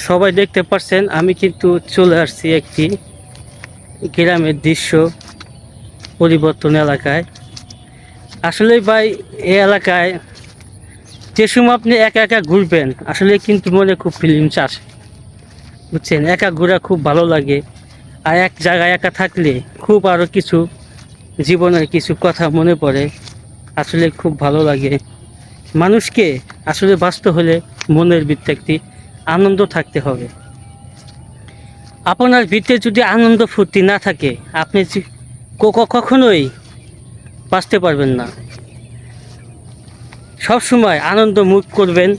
সবাই দেখতে পাচ্ছেন আমি কিন্তু চলে আসছি একটি গ্রামের দৃশ্য পরিবর্তন এলাকায়। আসলে ভাই এই এলাকায় যে সময় আপনি একা একা ঘুরবেন আসলে কিন্তু মনে খুব ফিলিংস আসে, বুঝছেন। একা ঘোরা খুব ভালো লাগে। আর এক জায়গায় একা থাকলে খুব আরও কিছু জীবনের কিছু কথা মনে পড়ে, আসলে খুব ভালো লাগে। মানুষকে আসলে বাঁচতে হলে মনের ভিতরে একটি আনন্দ থাকতে হবে। আপনার ভিতরে যদি আনন্দ ফুর্তি না থাকে আপনি কখনোই বাঁচতে পারবেন না। সব সময় আনন্দ মুখ করবেন,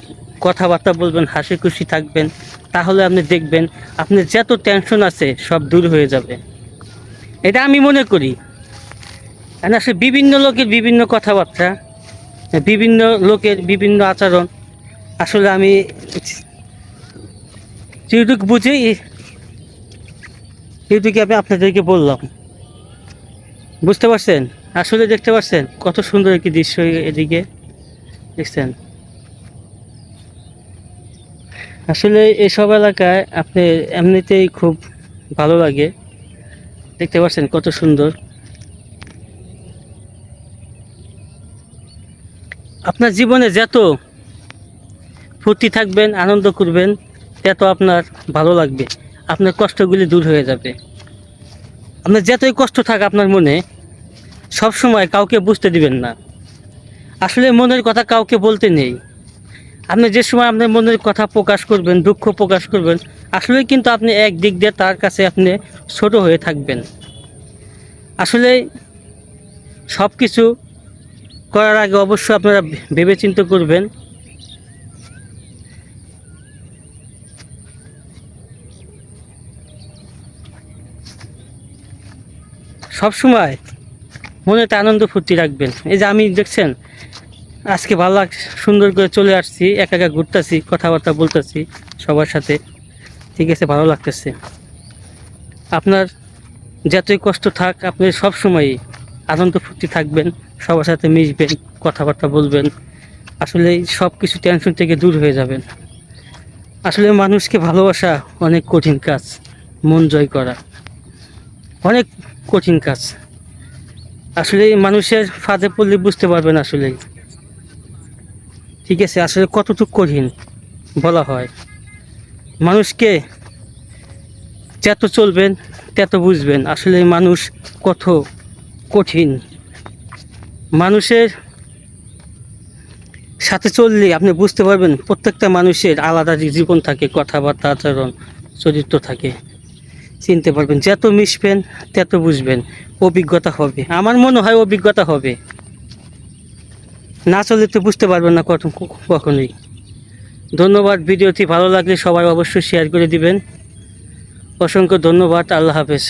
কথাবার্তা বলবেন, হাসি খুশি থাকবেন, তাহলে আপনি দেখবেন আপনার যত টেনশন আছে সব দূর হয়ে যাবে। এটা আমি মনে করি। আসলে বিভিন্ন লোকের বিভিন্ন কথাবার্তা, বিভিন্ন লোকের বিভিন্ন আচরণ, আসলে আমি যেটুকু বুঝি এইটুকু আমি আপনাদেরকে বললাম। বুঝতে পারছেন? আসলে দেখতে পাচ্ছেন কত সুন্দর একটি দৃশ্য এদিকে দেখছেন। আসলে এসব এলাকায় আপনি এমনিতেই খুব ভালো লাগে। দেখতে পাচ্ছেন কত সুন্দর। আপনার জীবনে যত ফুর্তি থাকবেন, আনন্দ করবেন, তত আপনার ভালো লাগবে, আপনার কষ্টগুলি দূর হয়ে যাবে। আপনার যতই কষ্ট থাক আপনার মনে, সব সময় কাউকে বুঝতে দিবেন না। আসলে মনের কথা কাউকে বলতে নেই। আপনি যে সময় আপনার মনের কথা প্রকাশ করবেন, দুঃখ প্রকাশ করবেন, আসলে কিন্তু আপনি এক দিক দিয়ে তার কাছে আপনি ছোট হয়ে থাকবেন। আসলে সব কিছু করার আগে অবশ্যই আপনারা ভেবেচিন্তে করবেন। সব সময় মনেতে আনন্দ ফুর্তি রাখবেন। এই যে আমি দেখছেন আজকে ভালো লাগ, সুন্দর করে চলে আসছি, একা একা ঘুরতেছি, কথাবার্তা বলতেছি সবার সাথে, ঠিক আছে, ভালো লাগতেছে। আপনার যতই কষ্ট থাক আপনি সব সময়ই আনন্দ ফুর্তি থাকবেন, সবার সাথে মিশবেন, কথাবার্তা বলবেন, আসলে সব কিছু টেনশন থেকে দূর হয়ে যাবেন। আসলে মানুষকে ভালোবাসা অনেক কঠিন কাজ, মন জয় করা অনেক কঠিন কাজ। আসলে মানুষের ফাঁদে পড়লে বুঝতে পারবেন আসলে, ঠিক আছে, আসলে কতটুকু কঠিন বলা হয়। মানুষকে যত চলবেন তত বুঝবেন আসলে মানুষ কত কঠিন। মানুষের সাথে চললে আপনি বুঝতে পারবেন প্রত্যেকটা মানুষের আলাদা জীবন থাকে, কথাবার্তা, আচরণ, চরিত্র থাকে, চিনতে পারবেন। যত মিশবেন তত বুঝবেন, অভিজ্ঞতা হবে। আমার মনে হয় অভিজ্ঞতা হবে, না চললে তো বুঝতে পারবেন না কখনোই। ধন্যবাদ। ভিডিওটি ভালো লাগলে সবাই অবশ্যই শেয়ার করে দিবেন। অসংখ্য ধন্যবাদ। আল্লাহ হাফেজ।